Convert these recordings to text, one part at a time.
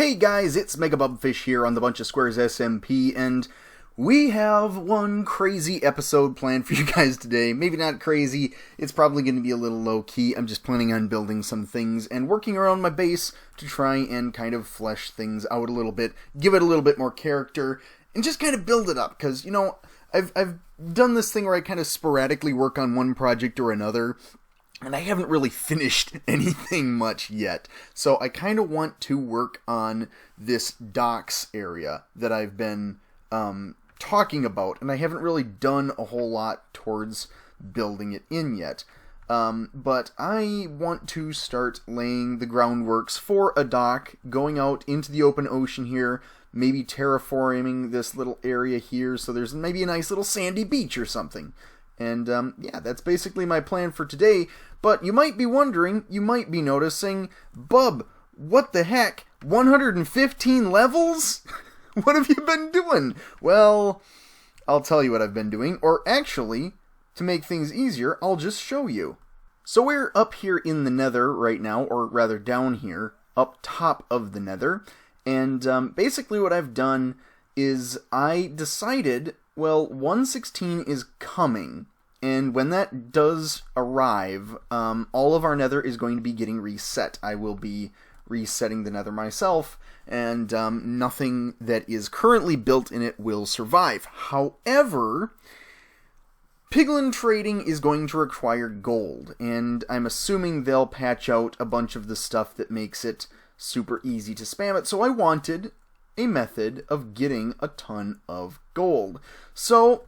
Hey guys, it's MegaBubfish here on the BunchaSquares SMP, and we have one crazy episode planned for you guys today. Maybe not crazy, it's probably going to be a little low-key. I'm just planning on building some things and working around my base to try and kind of flesh things out a little bit, give it a little bit more character, and just kind of build it up, because, you know, I've done this thing where I kind of sporadically work on one project or another, and I haven't really finished anything much yet. So I kind of want to work on this docks area that I've been talking about, and I haven't really done a whole lot towards building it in yet. But I want to start laying the groundworks for a dock, going out into the open ocean here, maybe terraforming this little area here so there's maybe a nice little sandy beach or something. And yeah, that's basically my plan for today. But you might be wondering, you might be noticing, Bub, what the heck? 115 levels? What have you been doing? Well, I'll tell you what I've been doing. Or actually, to make things easier, I'll just show you. So we're up here in the nether right now, or rather down here, up top of the nether. And basically what I've done is I decided, well, 116 is coming. And when that does arrive, all of our nether is going to be getting reset. I will be resetting the nether myself, and nothing that is currently built in it will survive. However, piglin trading is going to require gold, and I'm assuming they'll patch out a bunch of the stuff that makes it super easy to spam it. So I wanted a method of getting a ton of gold. So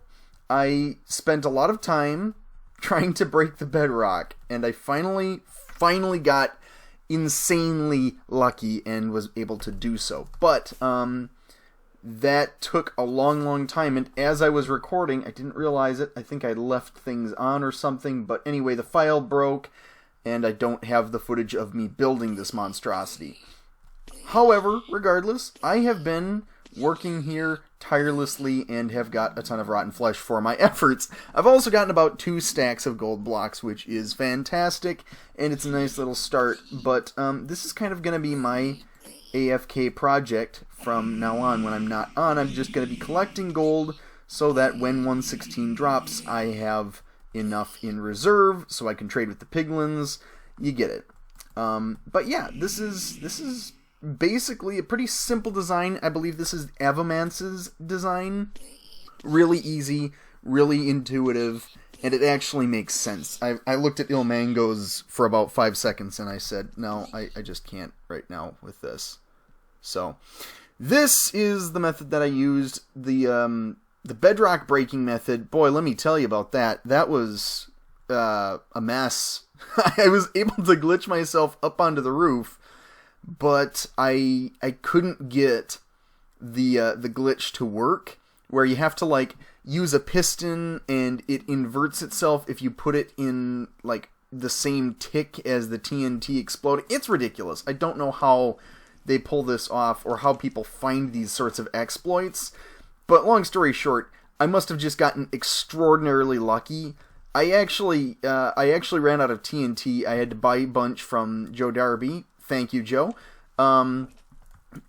I spent a lot of time trying to break the bedrock, and I finally got insanely lucky and was able to do so. But that took a long time, and as I was recording, I didn't realize it. I think I left things on or something, but anyway, the file broke, and I don't have the footage of me building this monstrosity. However, regardless, I have been working here tirelessly and have got a ton of rotten flesh for my efforts. I've also gotten about 2 stacks of gold blocks, which is fantastic, and it's a nice little start, but this is kind of going to be my AFK project from now on. When I'm not on, I'm just going to be collecting gold so that when 116 drops, I have enough in reserve so I can trade with the piglins. You get it. But yeah, this is basically a pretty simple design. I believe this is Avomance's design. Really easy, really intuitive, and it actually makes sense. I looked at Ilmango's for about 5 seconds and I said, no, I just can't right now with this. So, this is the method that I used. The bedrock breaking method, boy, let me tell you about that. That was a mess. I was able to glitch myself up onto the roof, but I couldn't get the glitch to work, where you have to like use a piston and it inverts itself if you put it in like the same tick as the TNT exploding. It's ridiculous. I don't know how they pull this off or how people find these sorts of exploits, but long story short, I must have just gotten extraordinarily lucky. I actually ran out of TNT. I had to buy a bunch from Joe Darby. Thank you, Joe. And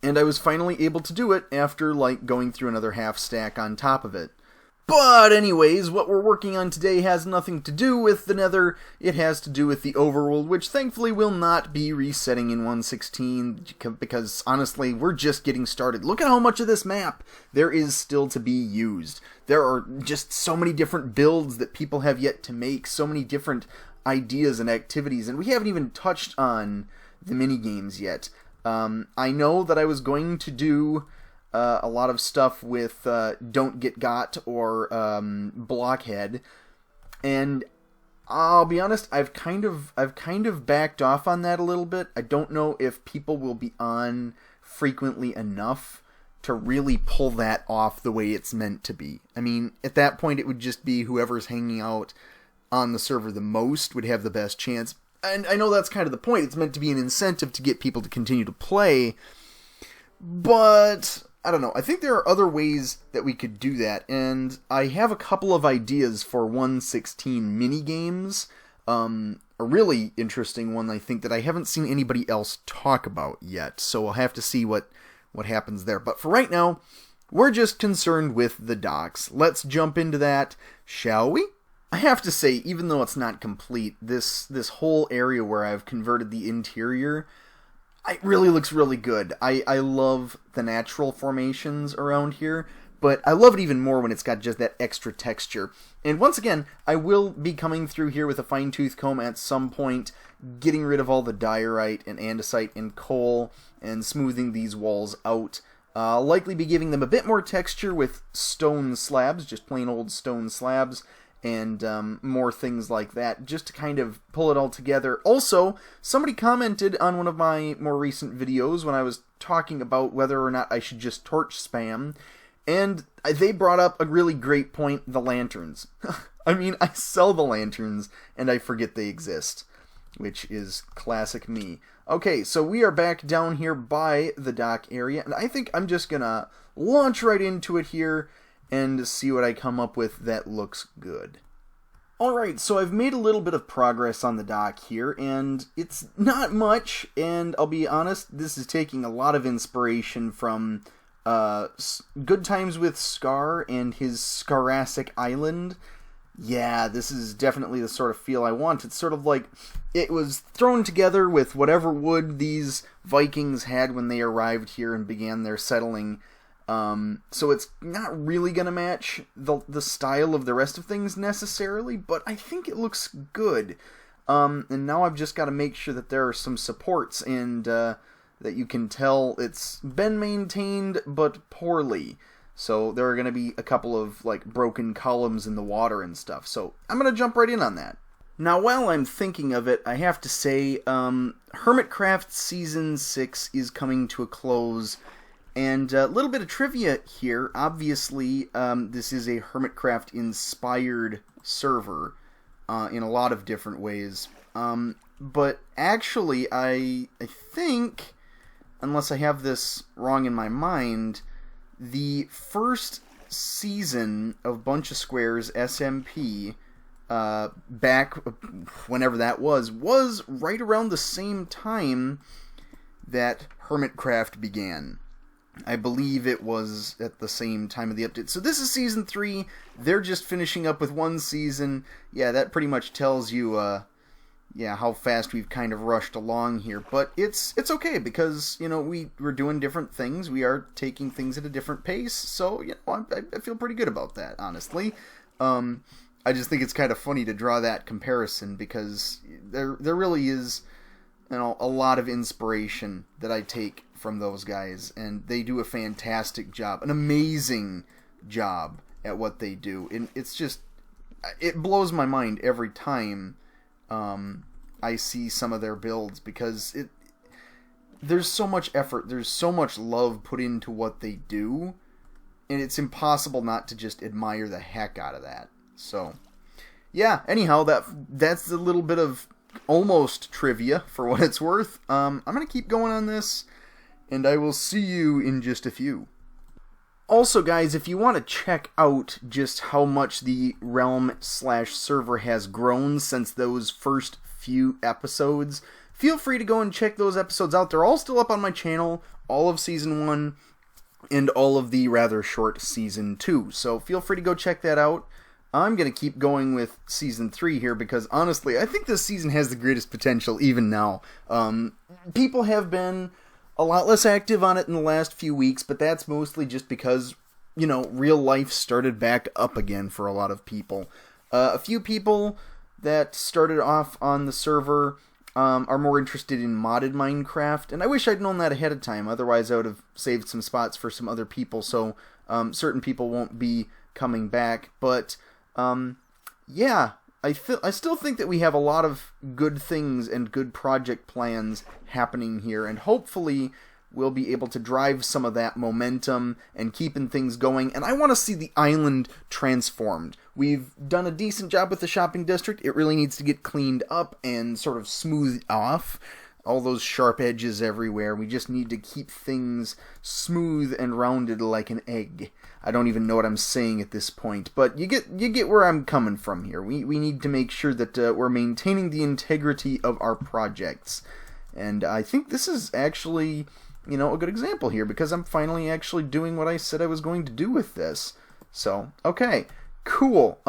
I was finally able to do it after, like, going through another half stack on top of it. But anyways, what we're working on today has nothing to do with the nether. It has to do with the overworld, which thankfully will not be resetting in 116, because honestly, we're just getting started. Look at how much of this map there is still to be used. There are just so many different builds that people have yet to make, so many different ideas and activities, and we haven't even touched on the mini games yet. I know that I was going to do a lot of stuff with Don't Get Got or Blockhead, and I'll be honest, I've kind of backed off on that a little bit. I don't know if people will be on frequently enough to really pull that off the way it's meant to be. I mean, at that point, it would just be whoever's hanging out on the server the most would have the best chance. And I know that's kind of the point. It's meant to be an incentive to get people to continue to play. But I don't know. I think there are other ways that we could do that. And I have a couple of ideas for 116 mini games, or a really interesting one, I think, that I haven't seen anybody else talk about yet. So we'll have to see what happens there. But for right now, we're just concerned with the docks. Let's jump into that, shall we? I have to say, even though it's not complete, this whole area where I've converted the interior, it really looks really good. I love the natural formations around here, but I love it even more when it's got just that extra texture. And once again, I will be coming through here with a fine-tooth comb at some point, getting rid of all the diorite and andesite and coal, and smoothing these walls out. I'll likely be giving them a bit more texture with stone slabs, just plain old stone slabs, and more things like that, just to kind of pull it all together. Also, somebody commented on one of my more recent videos when I was talking about whether or not I should just torch spam, and they brought up a really great point, the lanterns. I mean, I sell the lanterns, and I forget they exist, which is classic me. Okay, so we are back down here by the dock area, and I think I'm just gonna launch right into it here and see what I come up with that looks good. Alright, so I've made a little bit of progress on the dock here, and it's not much, and I'll be honest, this is taking a lot of inspiration from Good Times with Scar and his Scarassic Island. Yeah, this is definitely the sort of feel I want. It's sort of like it was thrown together with whatever wood these Vikings had when they arrived here and began their settling. So it's not really going to match the style of the rest of things necessarily, but I think it looks good. And now I've just got to make sure that there are some supports and that you can tell it's been maintained but poorly. So there are going to be a couple of like broken columns in the water and stuff. So I'm going to jump right in on that. Now, while I'm thinking of it, I have to say Hermitcraft Season 6 is coming to a close. And a little bit of trivia here. Obviously, this is a Hermitcraft-inspired server in a lot of different ways. But actually, I think, unless I have this wrong in my mind, the first season of BunchaSquares SMP, back whenever that was right around the same time that Hermitcraft began. I believe it was at the same time of the update. So this is Season 3. They're just finishing up with one season. Yeah, that pretty much tells you, how fast we've kind of rushed along here. But it's okay because, we're doing different things. We are taking things at a different pace. So, I feel pretty good about that, honestly. I just think it's kind of funny to draw that comparison because there really is, a lot of inspiration that I take from those guys, and they do a fantastic job, an amazing job at what they do, and it's just, it blows my mind every time I see some of their builds, because there's so much effort, there's so much love put into what they do, and it's impossible not to just admire the heck out of that. So, yeah, anyhow, that's a little bit of almost trivia for what it's worth. I'm going to keep going on this, and I will see you in just a few. Also, guys, if you want to check out just how much the realm/server has grown since those first few episodes, feel free to go and check those episodes out. They're all still up on my channel, all of Season 1 and all of the rather short Season 2. So feel free to go check that out. I'm going to keep going with Season 3 here because, honestly, I think this season has the greatest potential even now. People have been a lot less active on it in the last few weeks, but that's mostly just because, real life started back up again for a lot of people. A few people that started off on the server are more interested in modded Minecraft, and I wish I'd known that ahead of time, otherwise I would have saved some spots for some other people, so certain people won't be coming back, but yeah, I still think that we have a lot of good things and good project plans happening here, and hopefully we'll be able to drive some of that momentum and keeping things going, and I want to see the island transformed. We've done a decent job with the shopping district. It really needs to get cleaned up and sort of smoothed off. all those sharp edges everywhere. We just need to keep things smooth and rounded like an egg. I don't even know what I'm saying at this point, but you get where I'm coming from here. We need to make sure that we're maintaining the integrity of our projects. And I think this is actually, you know, a good example here, because I'm finally actually doing what I said I was going to do with this. So, okay, cool.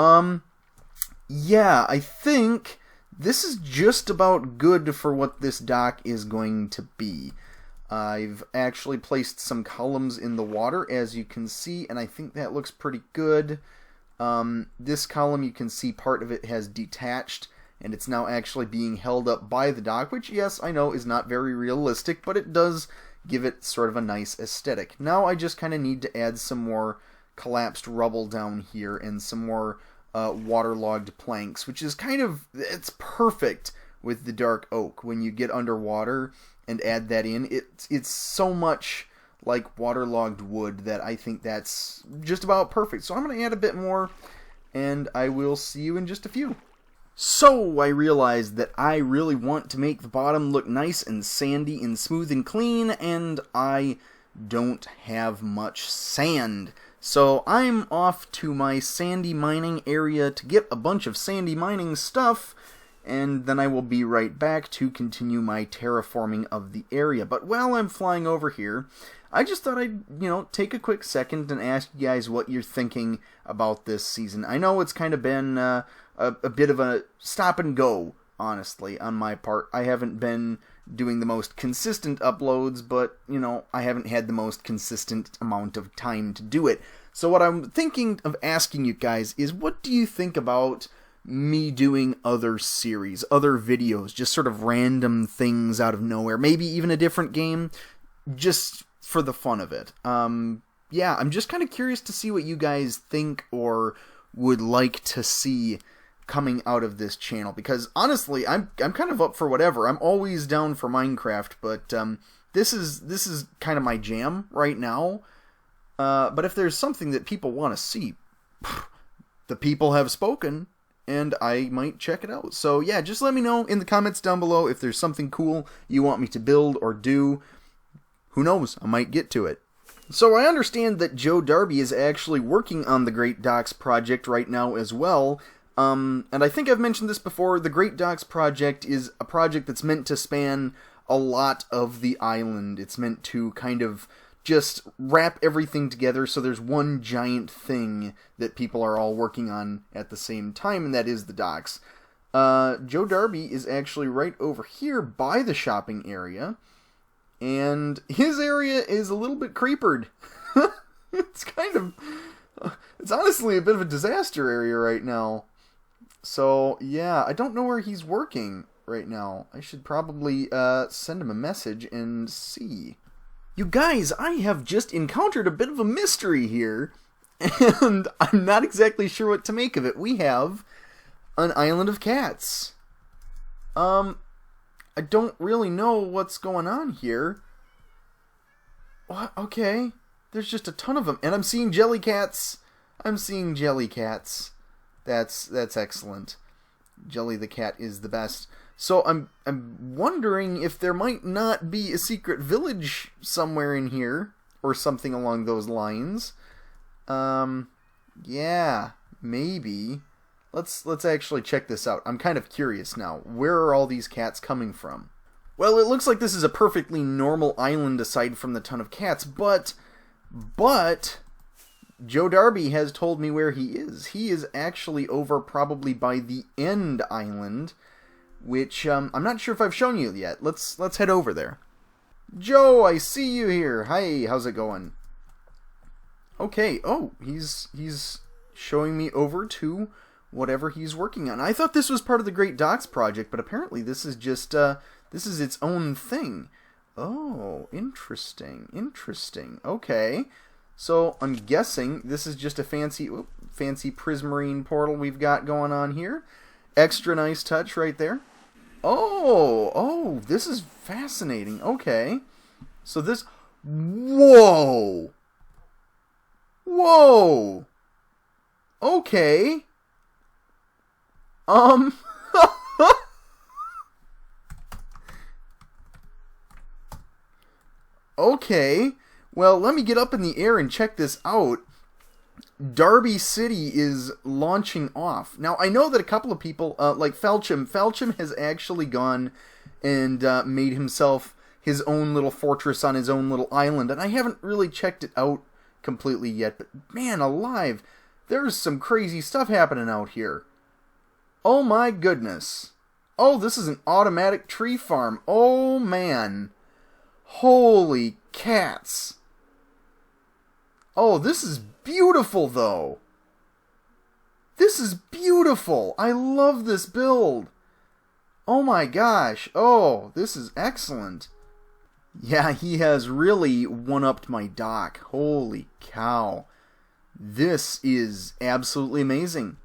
Yeah, I think this is just about good for what this dock is going to be. I've actually placed some columns in the water, as you can see, and I think that looks pretty good. This column, you can see part of it has detached, and it's now actually being held up by the dock, which, yes, I know is not very realistic, but it does give it sort of a nice aesthetic. Now I just kind of need to add some more collapsed rubble down here and some more waterlogged planks, which is kind of, it's perfect with the dark oak. When you get underwater and add that in, it's so much like waterlogged wood that I think that's just about perfect. So I'm going to add a bit more, and I will see you in just a few. So I realized that I really want to make the bottom look nice and sandy and smooth and clean, and I don't have much sand. So I'm off to my sandy mining area to get a bunch of sandy mining stuff, and then I will be right back to continue my terraforming of the area. But while I'm flying over here, I just thought I'd, take a quick second and ask you guys what you're thinking about this season. I know it's kind of been a bit of a stop and go, honestly, on my part. I haven't been doing the most consistent uploads, but, I haven't had the most consistent amount of time to do it. So what I'm thinking of asking you guys is, what do you think about me doing other series, other videos, just sort of random things out of nowhere, maybe even a different game, just for the fun of it? Yeah, I'm just kind of curious to see what you guys think or would like to see coming out of this channel, because honestly, I'm kind of up for whatever. I'm always down for Minecraft, but this is kind of my jam right now. But if there's something that people want to see, the people have spoken, and I might check it out. So yeah, just let me know in the comments down below if there's something cool you want me to build or do. Who knows, I might get to it. So I understand that Joe Darby is actually working on the Great Docks project right now as well. And I think I've mentioned this before, the Great Docks project is a project that's meant to span a lot of the island. It's meant to kind of just wrap everything together so there's one giant thing that people are all working on at the same time, and that is the docks. Joe Darby is actually right over here by the shopping area, and his area is a little bit creepered. It's honestly a bit of a disaster area right now. So, yeah, I don't know where he's working right now. I should probably send him a message and see. You guys, I have just encountered a bit of a mystery here, and I'm not exactly sure what to make of it. We have an island of cats. I don't really know what's going on here. What? Okay, there's just a ton of them, and I'm seeing jelly cats. That's excellent. Jelly the cat is the best. So I'm wondering if there might not be a secret village somewhere in here, or something along those lines. Yeah, maybe. Let's actually check this out. I'm kind of curious now. Where are all these cats coming from? Well, it looks like this is a perfectly normal island aside from the ton of cats, but Joe Darby has told me where he is. He is actually over probably by the end island, which I'm not sure if I've shown you yet. Let's head over there. Joe, I see you here. Hi, how's it going? Okay. Oh, he's showing me over to whatever he's working on. I thought this was part of the Great Docks project, but apparently this is just this is its own thing. Oh, interesting. Okay. So I'm guessing this is just a fancy prismarine portal we've got going on here. Extra nice touch right there. Oh, this is fascinating. Okay. So this... Whoa! Okay. Okay, well, let me get up in the air and check this out. Derby City is launching off. Now, I know that a couple of people, like Felcham has actually gone and made himself his own little fortress on his own little island, and I haven't really checked it out completely yet, but man alive, there's some crazy stuff happening out here. Oh my goodness. Oh, this is an automatic tree farm. Oh man. Holy cats. Oh, this is beautiful, though. This is beautiful. I love this build. Oh my gosh. Oh, this is excellent. Yeah, he has really one-upped my dock. Holy cow. This is absolutely amazing.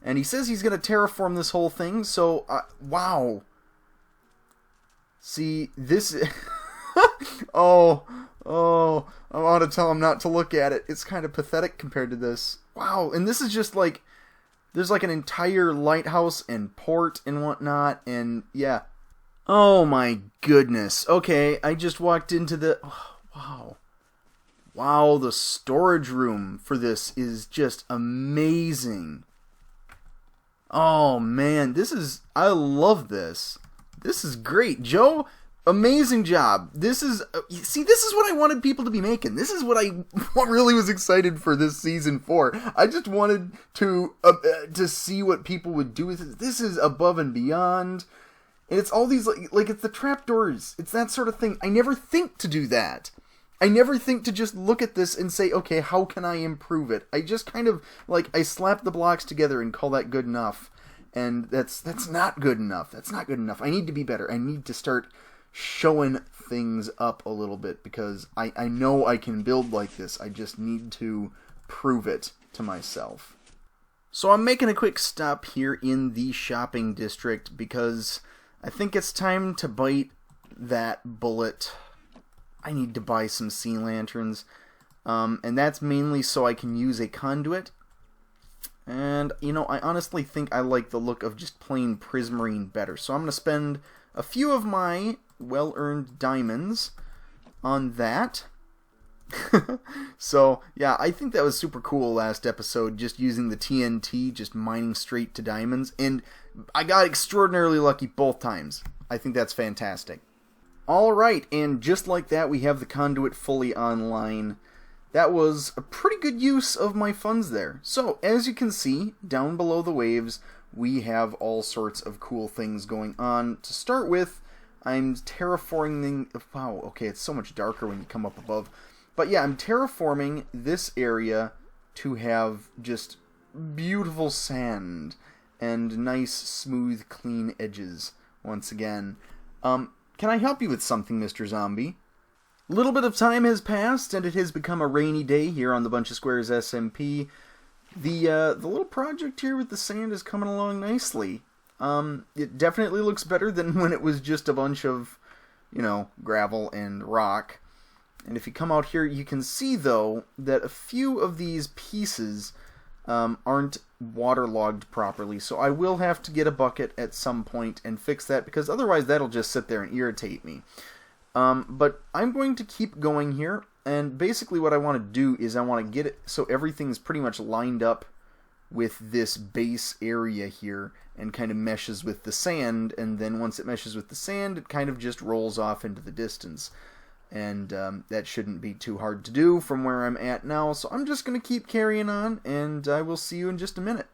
And he says he's going to terraform this whole thing, so, wow. See, this... oh, I want to tell him not to look at it. It's kind of pathetic compared to this. Wow, and this is just like, there's like an entire lighthouse and port and whatnot, and yeah. Oh my goodness. Okay, I just walked into the, oh, wow. Wow, the storage room for this is just amazing. Oh man, I love this. This is great. Joe, amazing job. This is what I wanted people to be making. This is what I really was excited for this season for. I just wanted to see what people would do with it. This is above and beyond. And it's all these, like it's the trapdoors. It's that sort of thing. I never think to do that. I never think to just look at this and say, okay, how can I improve it? I just kind of, I slap the blocks together and call that good enough. And that's not good enough. That's not good enough. I need to be better. I need to start showing things up a little bit, because I know I can build like this. I just need to prove it to myself. So I'm making a quick stop here in the shopping district, because I think it's time to bite that bullet. I need to buy some sea lanterns, and that's mainly so I can use a conduit. And, I honestly think I like the look of just plain prismarine better. So I'm going to spend a few of my well-earned diamonds on that. So, yeah, I think that was super cool last episode, just using the TNT, just mining straight to diamonds. And I got extraordinarily lucky both times. I think that's fantastic. Alright, and just like that, we have the conduit fully online. That was a pretty good use of my funds there. So, as you can see, down below the waves, we have all sorts of cool things going on. To start with, I'm terraforming... Wow, okay, it's so much darker when you come up above. But yeah, I'm terraforming this area to have just beautiful sand and nice, smooth, clean edges once again. Can I help you with something, Mr. Zombie? A little bit of time has passed, and it has become a rainy day here on the BunchaSquares SMP. The little project here with the sand is coming along nicely. It definitely looks better than when it was just a bunch of, gravel and rock. And if you come out here, you can see, though, that a few of these pieces aren't waterlogged properly. So I will have to get a bucket at some point and fix that, because otherwise that'll just sit there and irritate me. But I'm going to keep going here, and basically what I want to do is I want to get it so everything's pretty much lined up with this base area here and kind of meshes with the sand, and then once it meshes with the sand, it kind of just rolls off into the distance. And that shouldn't be too hard to do from where I'm at now, so I'm just going to keep carrying on, and I will see you in just a minute.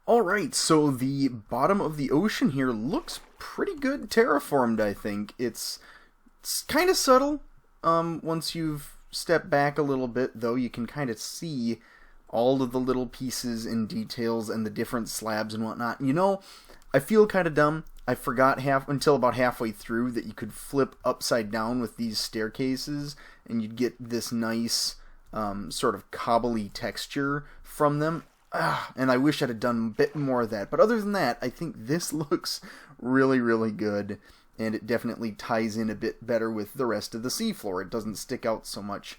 Alright, so the bottom of the ocean here looks pretty good terraformed, I think. It's kind of subtle. Once you've stepped back a little bit, though, you can kind of see all of the little pieces and details and the different slabs and whatnot. I feel kind of dumb. I forgot until about halfway through that you could flip upside down with these staircases, and you'd get this nice sort of cobbly texture from them. And I wish I'd have done a bit more of that. But other than that, I think this looks really, really good. And it definitely ties in a bit better with the rest of the seafloor. It doesn't stick out so much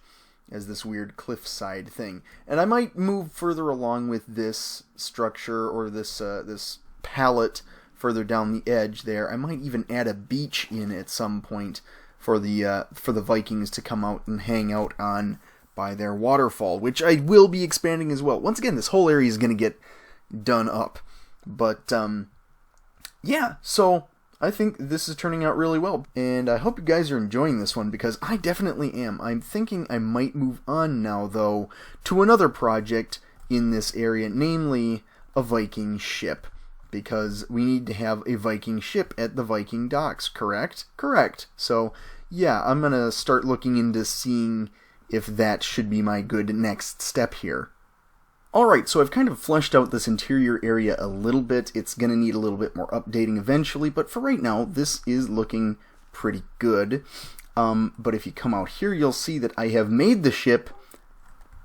as this weird cliffside thing. And I might move further along with this structure, or this palette further down the edge there. I might even add a beach in at some point for the Vikings to come out and hang out on by their waterfall, which I will be expanding as well. Once again, this whole area is going to get done up. But, yeah, so I think this is turning out really well. And I hope you guys are enjoying this one, because I definitely am. I'm thinking I might move on now, though, to another project in this area, namely a Viking ship. Because we need to have a Viking ship at the Viking docks, correct? Correct. So, yeah, I'm going to start looking into seeing if that should be my good next step here. Alright, so I've kind of fleshed out this interior area a little bit. It's going to need a little bit more updating eventually, but for right now, this is looking pretty good. But if you come out here, you'll see that I have made the ship,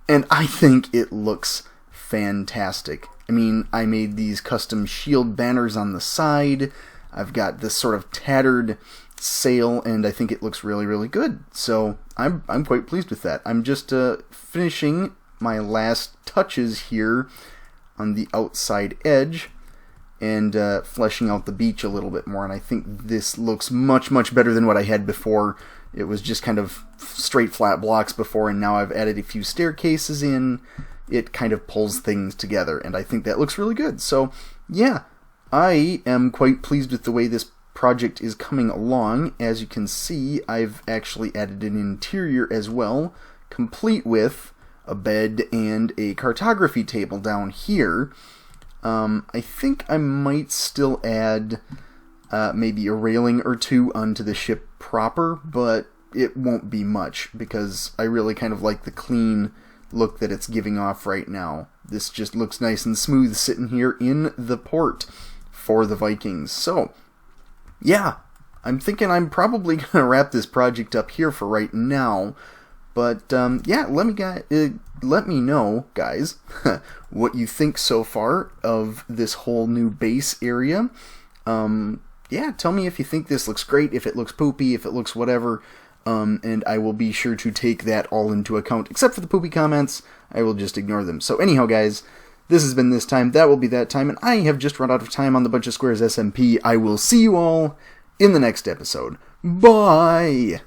and I think it looks fantastic. I mean, I made these custom shield banners on the side. I've got this sort of tattered sail, and I think it looks really, really good. So I'm quite pleased with that. I'm just finishing my last touches here on the outside edge and fleshing out the beach a little bit more, and I think this looks much, much better than what I had before. It was just kind of straight flat blocks before, and now I've added a few staircases in. It kind of pulls things together, and I think that looks really good. So yeah, I am quite pleased with the way this project is coming along. As you can see, I've actually added an interior as well, complete with a bed and a cartography table down here. I think I might still add maybe a railing or two onto the ship proper, but it won't be much, because I really kind of like the clean look that it's giving off right now. This just looks nice and smooth sitting here in the port for the Vikings. So yeah, I'm thinking I'm probably going to wrap this project up here for right now. But yeah, let me know, guys, what you think so far of this whole new base area. Yeah, tell me if you think this looks great, if it looks poopy, if it looks whatever. And I will be sure to take that all into account. Except for the poopy comments, I will just ignore them. So anyhow, guys, this has been this time, that will be that time, and I have just run out of time on the BunchaSquares SMP. I will see you all in the next episode. Bye!